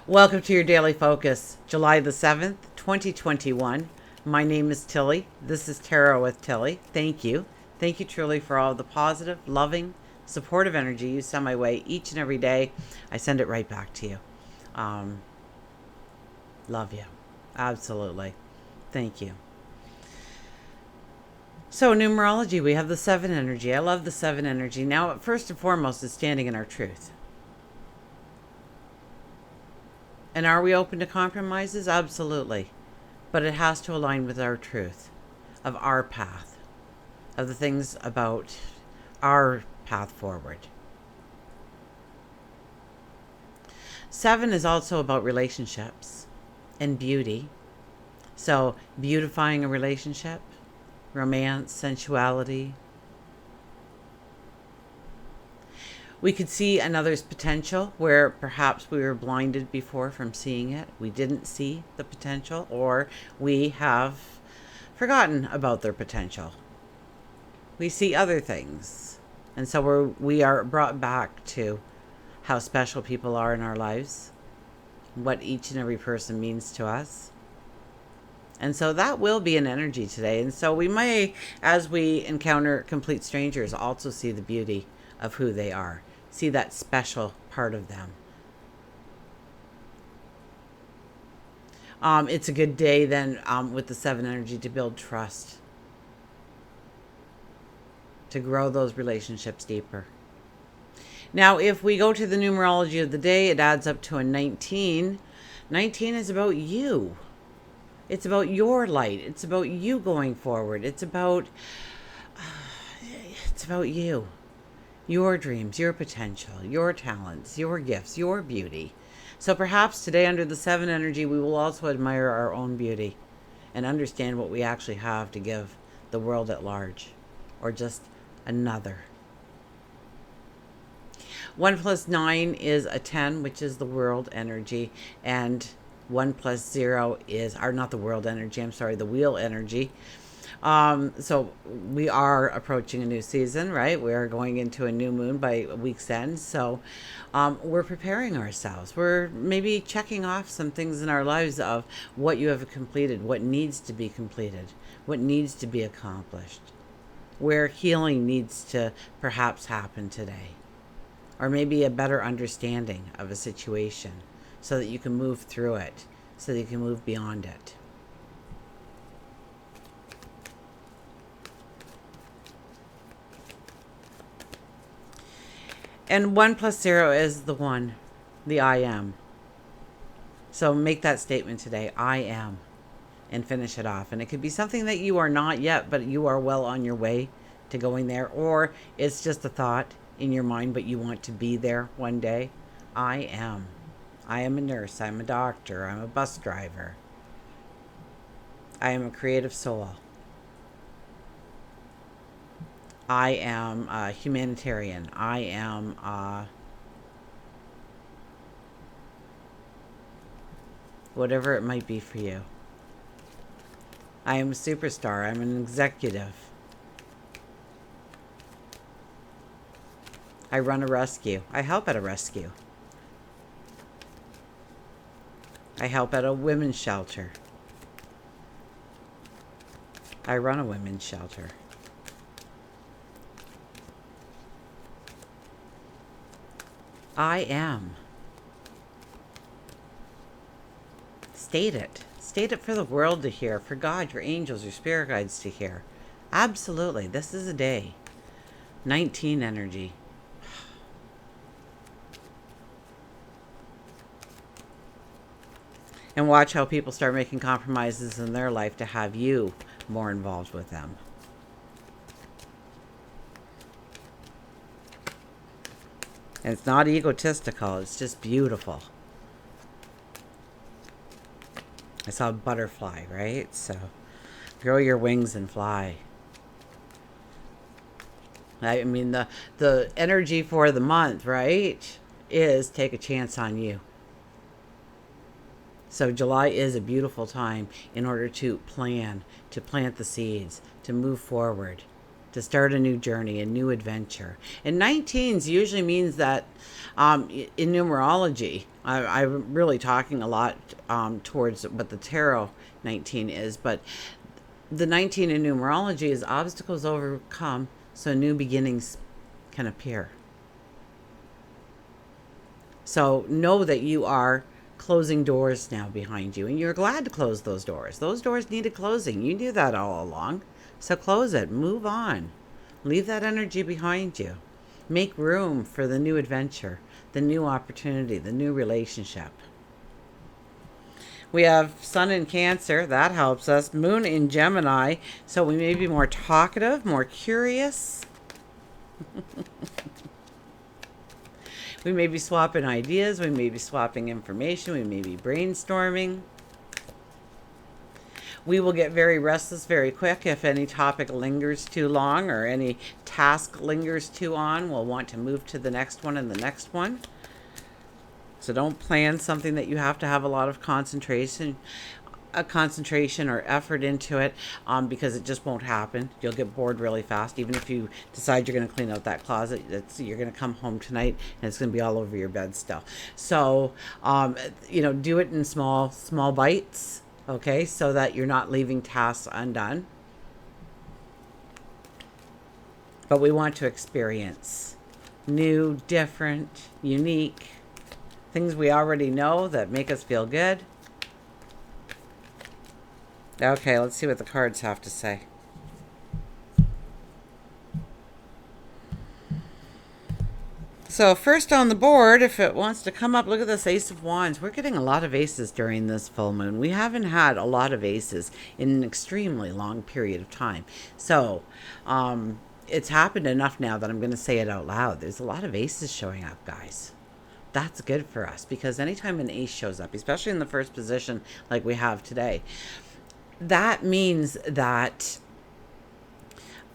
Welcome to your daily focus, July the 7th, 2021. My name is Tilly. This is Tarot with Tilly. Thank you. Thank you truly for all the positive, loving, supportive energy you send my way each and every day. I send it right back to you. Love you. Absolutely. Thank you. So, numerology, we have the 7 energy. I love the 7 energy. Now, first and foremost, is standing in our truth. And are we open to compromises? Absolutely. But it has to align with our truth, of our path, of the things about our path forward. 7 is also about relationships and beauty. So, beautifying a relationship, romance, sensuality. We could see another's potential where perhaps we were blinded before from seeing it. We didn't see the potential, or we have forgotten about their potential. We see other things. And so we are brought back to how special people are in our lives, what each and every person means to us. And so that will be an energy today. And so we may, as we encounter complete strangers, also see the beauty of who they are. See that special part of them. It's a good day then with the 7 energy to build trust, to grow those relationships deeper. Now, if we go to the numerology of the day, it adds up to a 19. 19 is about you. It's about your light. It's about you going forward. It's about you. Your dreams, your potential, your talents, your gifts, your beauty. So perhaps today under the 7 energy, we will also admire our own beauty and understand what we actually have to give the world at large, or just another. 1 plus 9 is a 10, which is the world energy, and 1 plus 0 is, or not the world energy, I'm sorry, the wheel energy. So we are approaching a new season, right? We are going into a new moon by week's end. So we're preparing ourselves. We're maybe checking off some things in our lives of what you have completed, what needs to be completed, what needs to be accomplished, where healing needs to perhaps happen today, or maybe a better understanding of a situation so that you can move through it, so that you can move beyond it. And 1 plus 0 is the 1, the I am. So make that statement today, I am, and finish it off. And it could be something that you are not yet, but you are well on your way to going there. Or it's just a thought in your mind, but you want to be there one day. I am. I am a nurse. I'm a doctor. I'm a bus driver. I am a creative soul. I am a humanitarian. I am whatever it might be for you. I am a superstar. I'm an executive. I run a rescue. I help at a rescue. I help at a women's shelter. I run a women's shelter. I am. State it. State it for the world to hear, for God, your angels, your spirit guides to hear. Absolutely. This is a day. 19 energy. And watch how people start making compromises in their life to have you more involved with them. And it's not egotistical, it's just beautiful. I saw a butterfly, right? So grow your wings and fly. I mean, the energy for the month, right, is take a chance on you. So July is a beautiful time in order to plan, to plant the seeds, to move forward, to start a new journey, a new adventure. And 19s usually means that in numerology, I'm really talking a lot towards what the tarot 19 is, but the 19 in numerology is obstacles overcome so new beginnings can appear. So know that you are closing doors now behind you, and you're glad to close those doors. Those doors needed closing. You knew that all along. So close it. Move on. Leave that energy behind you. Make room for the new adventure, the new opportunity, the new relationship. We have Sun in Cancer. That helps us. Moon in Gemini. So we may be more talkative, more curious. We may be swapping ideas. We may be swapping information. We may be brainstorming. We will get very restless very quick if any topic lingers too long or any task lingers too on. We'll want to move to the next one and the next one. So don't plan something that you have to have a lot of concentration or effort into it, because it just won't happen. You'll get bored really fast. Even if you decide you're going to clean out that closet, you're going to come home tonight and it's going to be all over your bed still. So, do it in small bites, okay, so that you're not leaving tasks undone. But we want to experience new, different, unique things we already know that make us feel good. Okay, let's see what the cards have to say. So first on the board, if it wants to come up, look at this Ace of Wands. We're getting a lot of aces during this full moon. We haven't had a lot of aces in an extremely long period of time. So it's happened enough now that I'm going to say it out loud. There's a lot of aces showing up, guys. That's good for us, because anytime an ace shows up, especially in the first position like we have today, that means that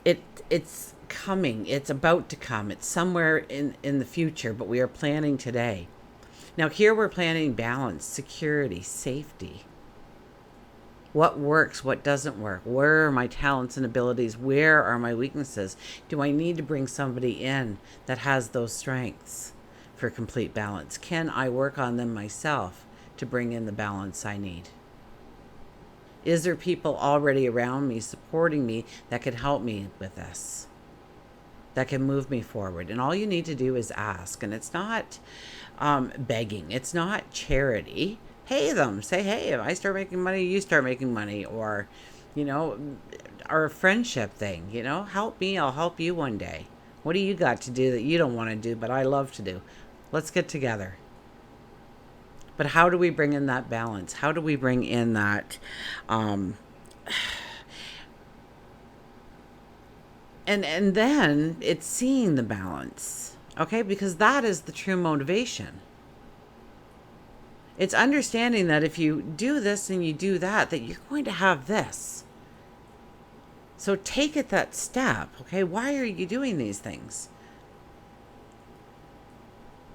it's coming. It's about to come. It's somewhere in the future, but we are planning today. Now here we're planning balance, security, safety. What works? What doesn't work? Where are my talents and abilities? Where are my weaknesses? Do I need to bring somebody in that has those strengths for complete balance? Can I work on them myself to bring in the balance I need? Is there people already around me supporting me that can help me with this, that can move me forward? And all you need to do is ask. And it's not begging. It's not charity. Pay them. Say, hey, if I start making money, you start making money. Or, our friendship thing, help me, I'll help you one day. What do you got to do that you don't want to do, but I love to do? Let's get together. But how do we bring in that balance? How do we bring in that and then it's seeing the balance, okay? Because that is the true motivation. It's understanding that if you do this and you do that, that you're going to have this. So take it that step, okay? Why are you doing these things?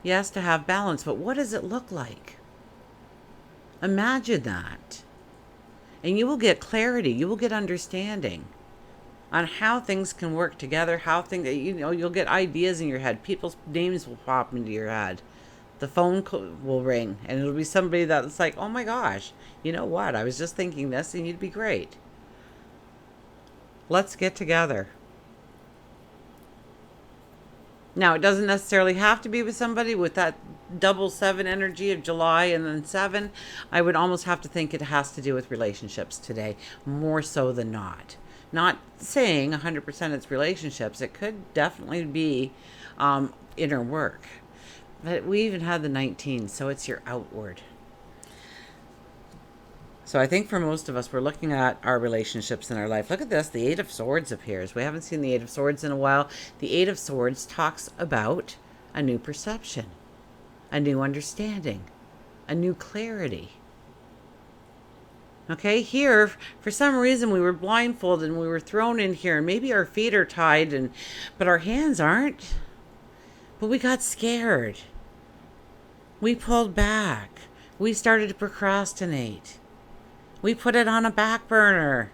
Yes, to have balance, but what does it look like? Imagine that. And you will get clarity. You will get understanding on how things can work together, how things, you'll get ideas in your head. People's names will pop into your head. The phone will ring, and it'll be somebody that's like, oh my gosh, you know what? I was just thinking this, and you'd be great. Let's get together. Now, it doesn't necessarily have to be with somebody with that double 7 energy of July and then 7. I would almost have to think it has to do with relationships today, more so than not. Not saying 100% it's relationships. It could definitely be inner work. But we even had the 19, so it's your outward. So I think for most of us, we're looking at our relationships in our life. Look at this. The 8 of Swords appears. We haven't seen the 8 of Swords in a while. The 8 of Swords talks about a new perception, a new understanding, a new clarity. Okay, here, for some reason, we were blindfolded and we were thrown in here. And maybe our feet are tied, but our hands aren't. But we got scared. We pulled back. We started to procrastinate. We put it on a back burner.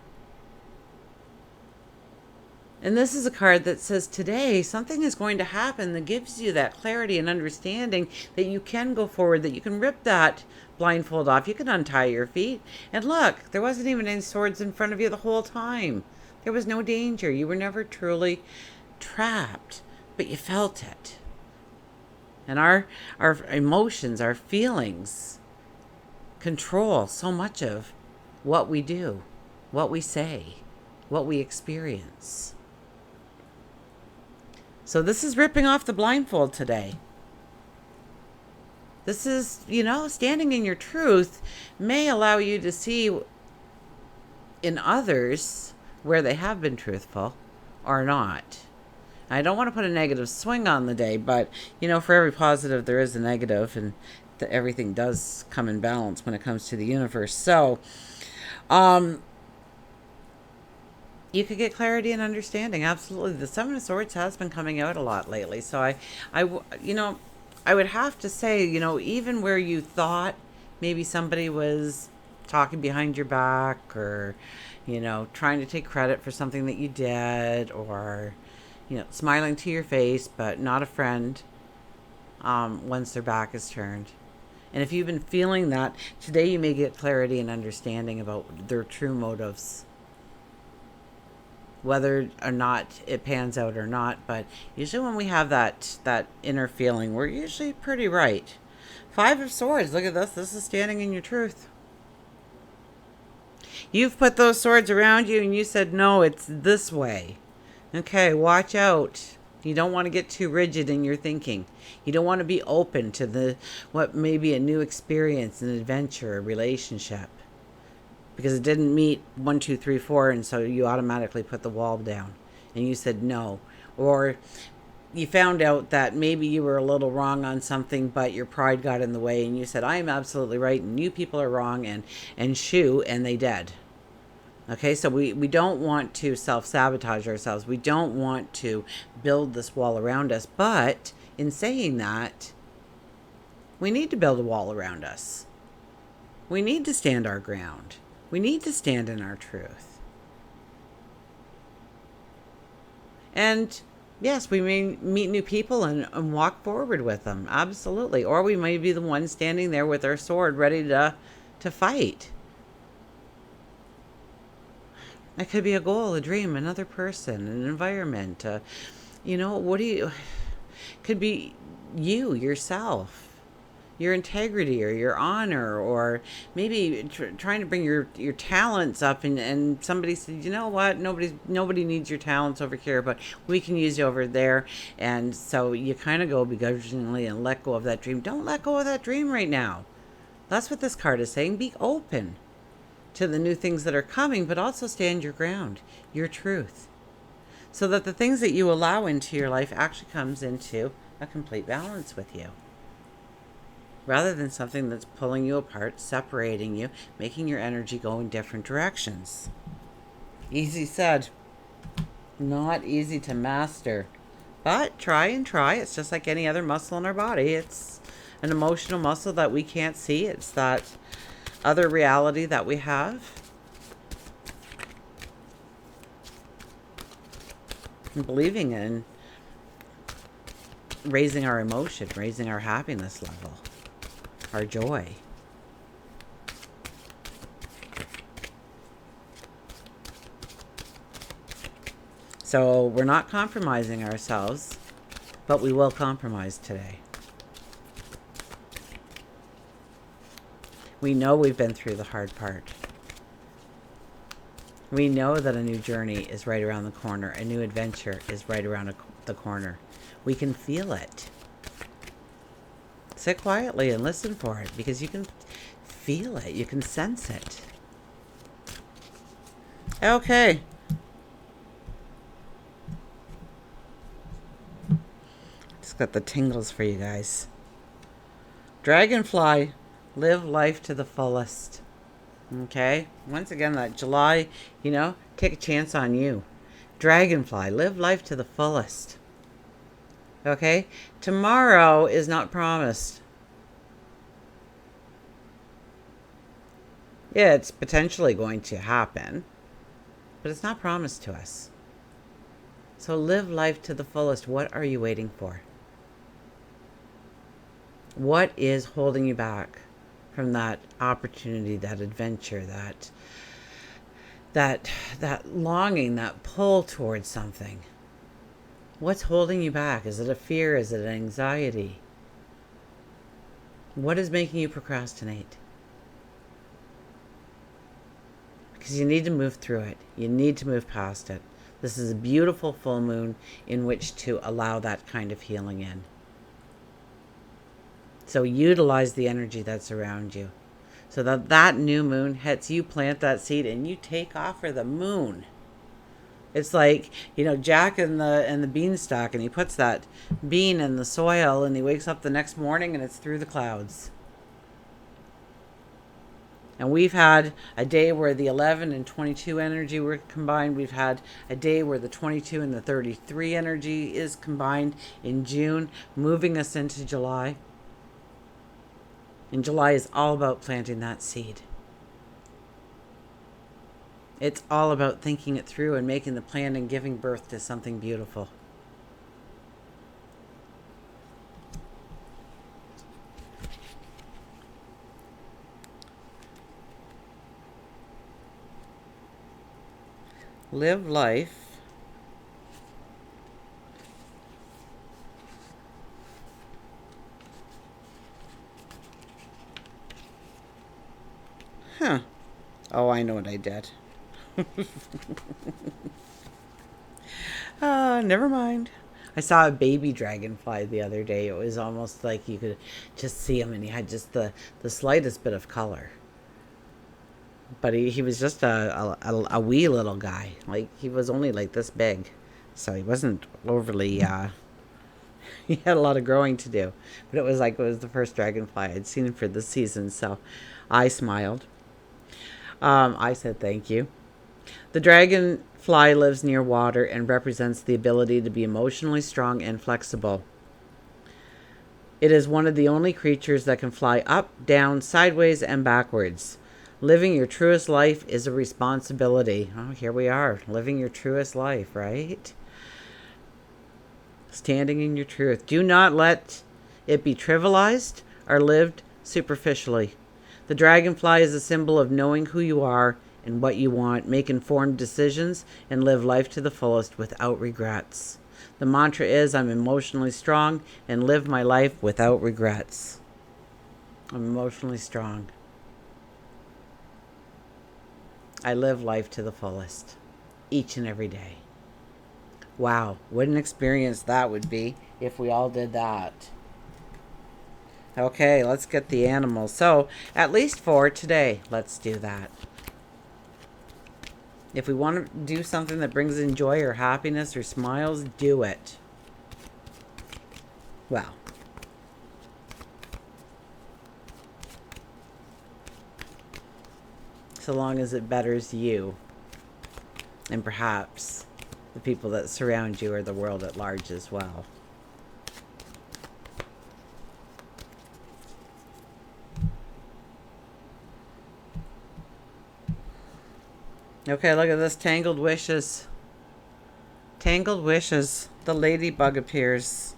And this is a card that says today something is going to happen that gives you that clarity and understanding that you can go forward, that you can rip that blindfold off, you can untie your feet. And look, there wasn't even any swords in front of you the whole time. There was no danger. You were never truly trapped, but you felt it. And our emotions, our feelings control so much of what we do, what we say, what we experience. So this is ripping off the blindfold today. This is, standing in your truth may allow you to see in others where they have been truthful or not. I don't want to put a negative swing on the day, but, for every positive, there is a negative, and everything does come in balance when it comes to the universe. So, you could get clarity and understanding. Absolutely. The Seven of Swords has been coming out a lot lately. So I would have to say, even where you thought maybe somebody was talking behind your back or, trying to take credit for something that you did or, smiling to your face, but not a friend once their back is turned. And if you've been feeling that, today you may get clarity and understanding about their true motives. Whether or not it pans out or not, but usually when we have that inner feeling, we're usually pretty right. Five of Swords, look at this. This is standing in your truth. You've put those swords around you and you said, no, it's this way. Okay, watch out. You don't want to get too rigid in your thinking. You don't want to be open to what may be a new experience, an adventure, a relationship. Because it didn't meet 1, 2, 3, 4, and so you automatically put the wall down and you said no. Or you found out that maybe you were a little wrong on something, but your pride got in the way and you said, I am absolutely right and you people are wrong, and shoo, and they did. Okay, so we don't want to self-sabotage ourselves. We don't want to build this wall around us, but in saying that, we need to build a wall around us. We need to stand our ground. We need to stand in our truth. And yes, we may meet new people and walk forward with them. Absolutely. Or we may be the one standing there with our sword ready to fight. It could be a goal, a dream, another person, an environment. Could be you, yourself. Your integrity or your honor, or maybe trying to bring your talents up, and somebody said, you know what, nobody needs your talents over here, but we can use you over there. And so you kind of go begrudgingly and let go of that dream. Don't let go of that dream right now. That's what this card is saying. Be open to the new things that are coming, but also stand your ground, your truth, so that the things that you allow into your life actually comes into a complete balance with you, rather than something that's pulling you apart, separating you, making your energy go in different directions. Easy said. Not easy to master. But try and try. It's just like any other muscle in our body. It's an emotional muscle that we can't see. It's that other reality that we have. And believing in raising our emotion, raising our happiness level, our joy. So we're not compromising ourselves, but we will compromise today. We know we've been through the hard part. We know that a new journey is right around the corner. A new adventure is right around the corner. We can feel it. Sit quietly and listen for it, because you can feel it. You can sense it. Okay. Just got the tingles for you guys. Dragonfly, live life to the fullest. Okay? Once again, that July, take a chance on you. Dragonfly, live life to the fullest. Okay? Tomorrow is not promised. Yeah, it's potentially going to happen, but it's not promised to us. So live life to the fullest. What are you waiting for? What is holding you back from that opportunity, that adventure, that longing, that pull towards something? What's holding you back? Is it a fear? Is it an anxiety? What is making you procrastinate? Because you need to move through it. You need to move past it. This is a beautiful full moon in which to allow that kind of healing in. So utilize the energy that's around you. So that new moon hits, you plant that seed and you take off for the moon. It's like, Jack and the beanstalk, and he puts that bean in the soil and he wakes up the next morning and it's through the clouds. And we've had a day where the 11 and 22 energy were combined. We've had a day where the 22 and the 33 energy is combined in June, moving us into July. And July is all about planting that seed. It's all about thinking it through and making the plan and giving birth to something beautiful. Live life Oh, I know what I did. Never mind. I saw a baby dragonfly the other day. It was almost like you could just see him, and he had just the slightest bit of color. But he was just a wee little guy. Like, he was only like this big. So he wasn't overly, he had a lot of growing to do. But it was the first dragonfly I'd seen for this season. So I smiled. I said thank you. The dragonfly lives near water and represents the ability to be emotionally strong and flexible. It is one of the only creatures that can fly up, down, sideways, and backwards. Living your truest life is a responsibility. Oh, here we are, living your truest life, right? Standing in your truth. Do not let it be trivialized or lived superficially. The dragonfly is a symbol of knowing who you are and what you want, make informed decisions, and live life to the fullest without regrets. The mantra is, I'm emotionally strong and live my life without regrets. I'm emotionally strong. I live life to the fullest, each and every day. Wow, what an experience that would be if we all did that. Okay, let's get the animals. So, at least 4 today. Let's do that. If we want to do something that brings in joy or happiness or smiles, do it. Well. So long as it betters you. And perhaps the people that surround you or the world at large as well. Okay, look at this. Tangled wishes. Tangled wishes. The ladybug appears.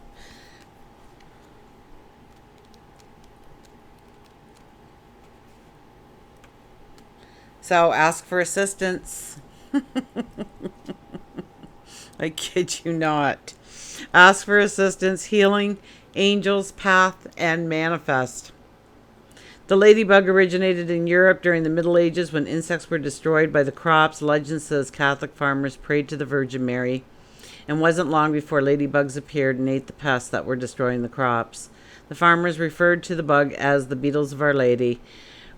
So ask for assistance. I kid you not. Ask for assistance, healing, angels, path, and manifest. The ladybug originated in Europe during the Middle Ages when insects were destroyed by the crops. Legend says Catholic farmers prayed to the Virgin Mary, and wasn't long before ladybugs appeared and ate the pests that were destroying the crops. The farmers referred to the bug as the beetles of Our Lady,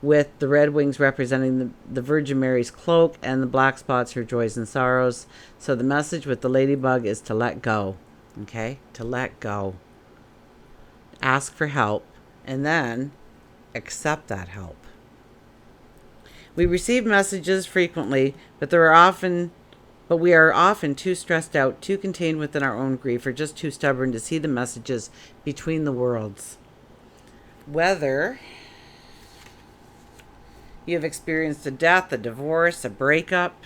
with the red wings representing the Virgin Mary's cloak and the black spots her joys and sorrows. So the message with the ladybug is to let go. Okay? To let go. Ask for help, and then accept that help. We receive messages frequently, but we are often too stressed out, too contained within our own grief, or just too stubborn to see the messages between the worlds. Whether you have experienced a death, a divorce, a breakup,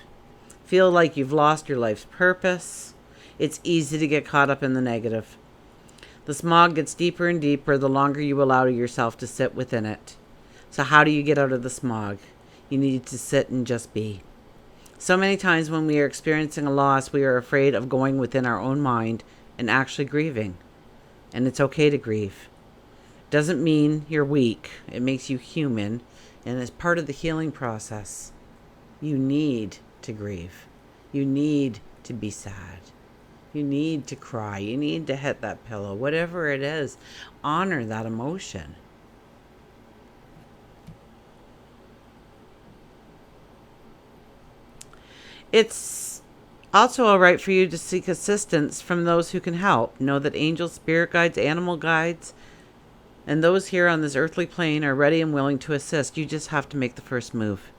feel like you've lost your life's purpose, It's easy to get caught up in the negative. The smog gets deeper and deeper the longer you allow yourself to sit within it. So how do you get out of the smog? You need to sit and just be. So many times when we are experiencing a loss, we are afraid of going within our own mind and actually grieving. And it's okay to grieve. Doesn't mean you're weak. It makes you human, and it's part of the healing process. You need to grieve. You need to be sad. You need to cry. You need to hit that pillow. Whatever it is, honor that emotion. It's also all right for you to seek assistance from those who can help. Know that angels, spirit guides, animal guides, and those here on this earthly plane are ready and willing to assist. You just have to make the first move.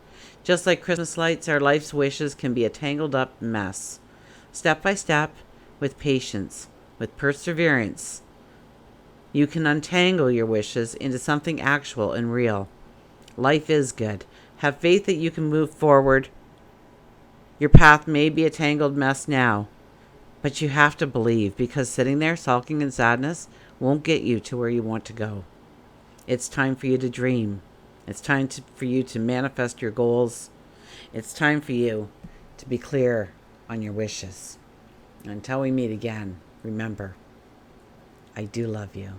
Just like Christmas lights, our life's wishes can be a tangled up mess. Step by step, with patience, with perseverance, you can untangle your wishes into something actual and real. Life is good. Have faith that you can move forward. Your path may be a tangled mess now, but you have to believe, because sitting there sulking in sadness won't get you to where you want to go. It's time for you to dream. It's time for you to manifest your goals. It's time for you to be clear on your wishes. Until we meet again, remember, I do love you.